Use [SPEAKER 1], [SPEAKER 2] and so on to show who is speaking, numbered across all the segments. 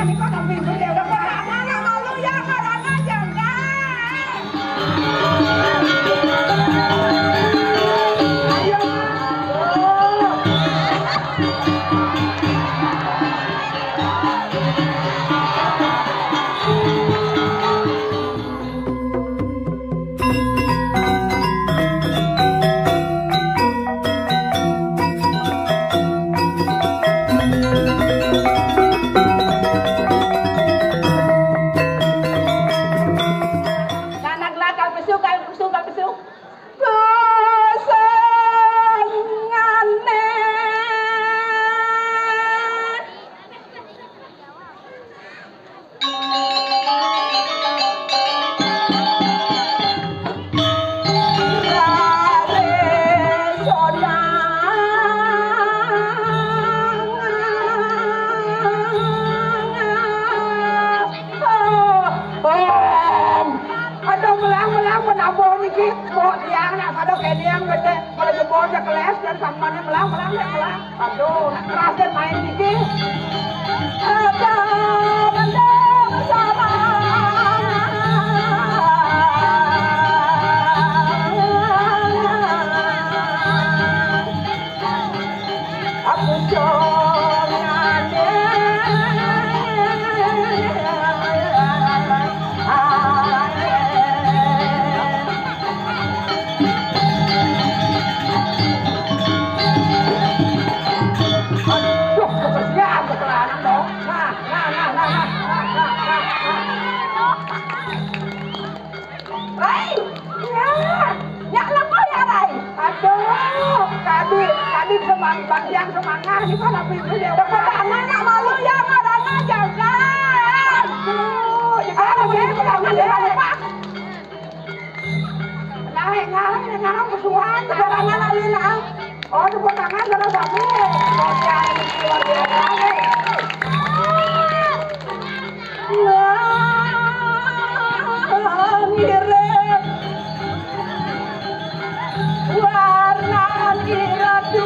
[SPEAKER 1] nih kok tapi dia udah anak malu ya karena jangan. Aduh, kerasa main dikit. Ada benda bersama. Aku tadi bagian semangat ini kan tapi dia dapat anak malu ya karena jangan. Jangan begini Pak. Ngarang kesuhan sebarangan alina. Oh, tepuk tangan karena babi. Warna iradu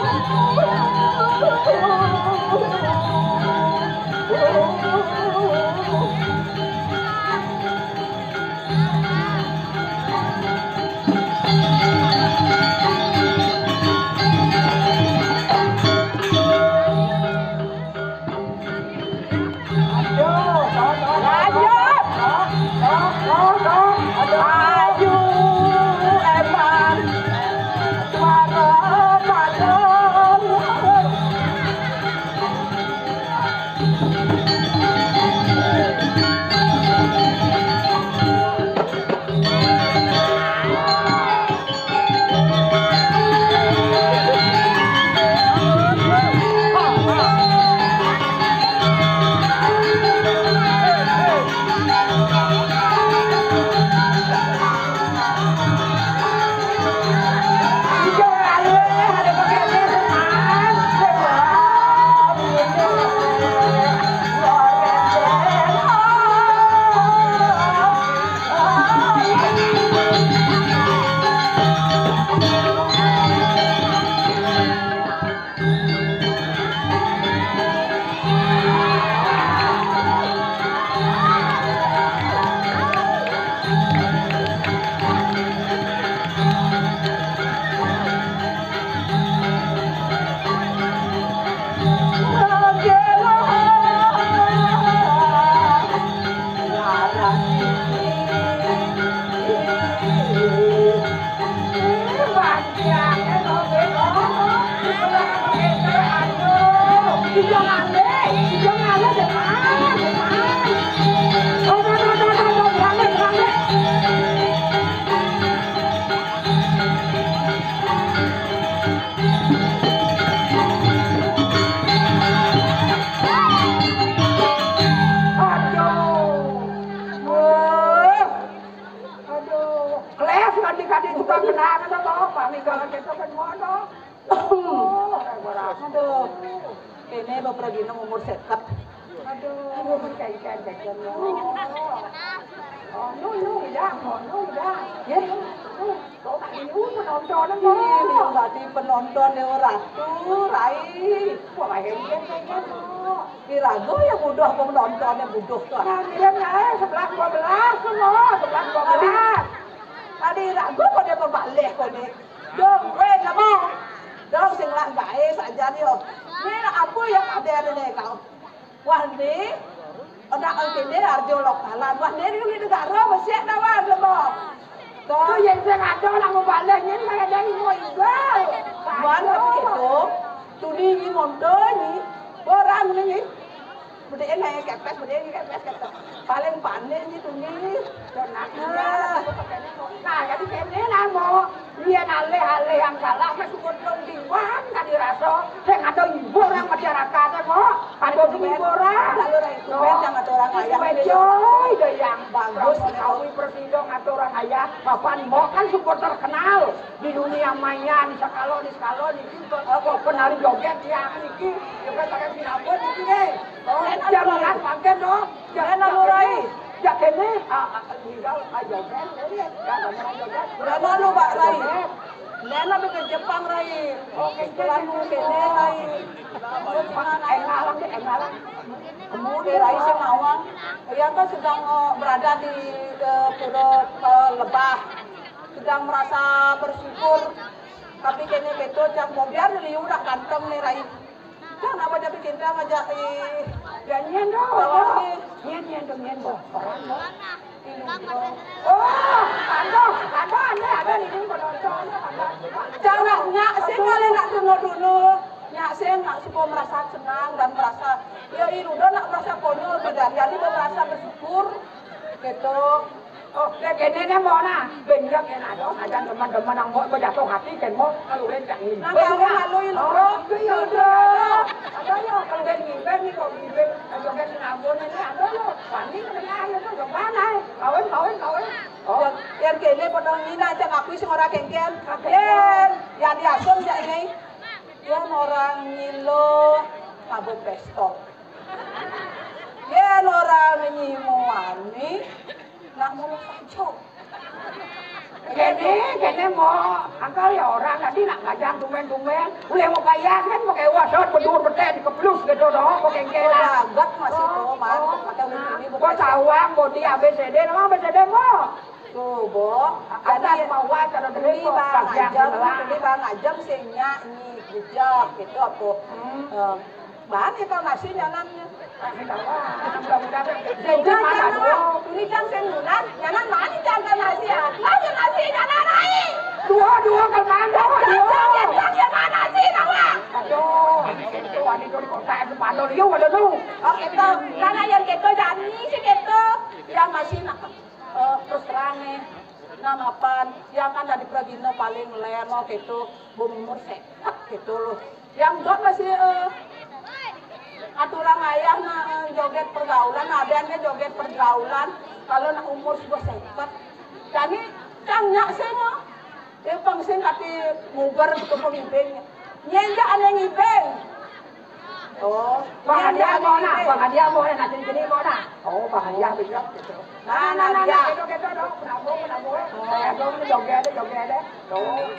[SPEAKER 1] Ini beberapa gini umur sekat. Aduh, berkaitan jajan lo. Nu ya, ya. Kok tak ini penonton nggak di penonton yang ratu, rai. Wah, hebat. Kirago ya bodoh penontonnya bodoh tuh. Nah, miripnya 11-12 semua, 11-12. Tadi ragu kok dia berbalik kok ni. Dong, wait lah mo. Dong sing lang bae saja dia. Ni apa yang ada ni kau? Wah ni ada kene arjo lokalan. Wah ni di negara masih ada wan lah mo. Tu yang sing ada nak berbalik ni kaya ada imo igal. Mana begitu? Tu ni mondo ni orang ni. Berdek ni kepes, paling panik ni tu ni. Nah, jadi kene lah mo. Dia alih-alih yang salah ke sukun dong diwan kan dirasa. Saya ada ibu orang masyarakatnya mo. Ada ibu orang. Lalu itu yang ada orang ayah. Bejoy deh yang bagus. Kawi presiden atau orang ayah. Bapak mo kan super terkenal di dunia maya. Di skalo di penari joget yang ini. Juga pakai sinabun ini. Jangan pakai dong. Jangan lalurai. Ya kene tinggal ajoget ini. Jangan lalu Pak Rai. Nena ke Jepang Rai. Oke, lalu kene Rai. Engalang. Kemudian Rai Semawang. Yang kan sedang berada di Pura Lebah. Sedang merasa bersyukur. Tapi kene beto jam biar liu dak kantong nih Rai. Jangan apa jadi kita ngajak nyanyian dong. Nyanyian dong. Oh, ada di sini penonton. Jangan nyak sih kalian nak tengok dulu. Nyak sih nak supaya merasa senang dan merasa ya ini udah nak merasa konyol beda. Jadi merasa bersyukur gitu. Oh, kene mau na, benjak yang ada, aja teman-teman yang mau berjatuh hati kan mau kalau benjak ini. Nah, kalau sudah. Ada yo kalau benjak ni kau benjak, ada kan sinabun ini ada yo. Panik kena ayo tu gimana? Kawin. Oh, yang kene podong ini aja ngaku sing ora kengken. Ken, ya diasun jak ini. Yang orang ngilo mabuk pesto. Yang orang nyimuani nak mau kacau. Kene mau angkal ya orang tadi nak ngajak tumen-tumen. Boleh mau kaya kan pakai wasot bedur betet dikeplus gitu dong. Pakai kela. Gat masih tuh man. Pakai ini. Kau sawang bodi ABCD, nama ABCD mo. Tuh bo. Ada mau cara beli bang ajam sehnya ini jejak gitu apa. Bahan itu nasi nyanannya. Ini jam sengunan, nyanan mana jangan nasi ya? Nasi nyanan naik. Dua kelman dua. Jangan mana nasi nama? Aduh, itu wanita di kota itu pandol dia ada tu. Oh itu, karena yang gitu jadi sih gitu, yang masih nak terus terang nih. Nama pan, yang kan dari Pragino paling leno gitu, bumur sekat gitu loh. Yang dot masih aturan ayah joget pergaulan, adanya joget pergaulan. Kalau nak umur sebuah sekat, jadi canyak seno. Dia pangsen kati ngubar ke pemimpin. Nyenja aneh ngibeng. Oh, bahagia mau na, nanti gini mau na. Oh, bahagia begitu. Nah, gitu dong, penabo. Saya dong joget deh. Oh.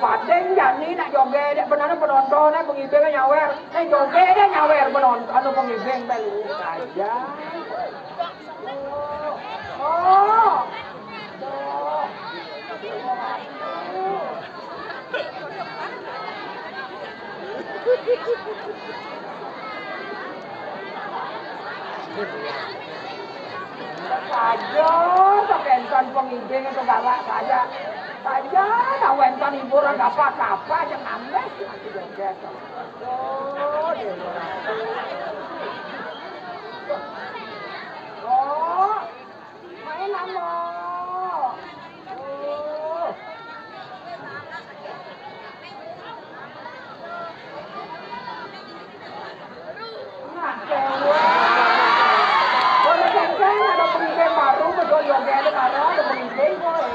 [SPEAKER 1] Badeng jani nak joget dek benar penonton pengibeng nyawer joget dia nyawer penonton anu pengibeng belu saja saja sekentan pengibeng itu galak saja saja kawentan ibu orang apa-apa jangan ambes nanti joget main lama nah boleh cengkeng ada pengibeng baru betul joget baru ada pengibeng boy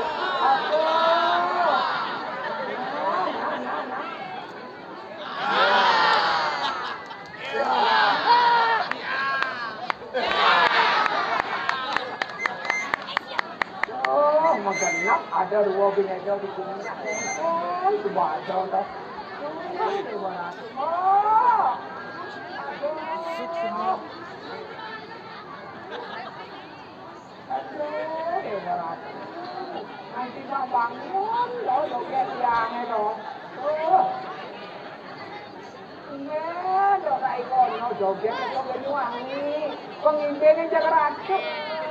[SPEAKER 1] genap ada dua bineka di sini. Oh, itu baca dah. Oh, joget ke Banyuwangi. Penginjilnya jaga racun.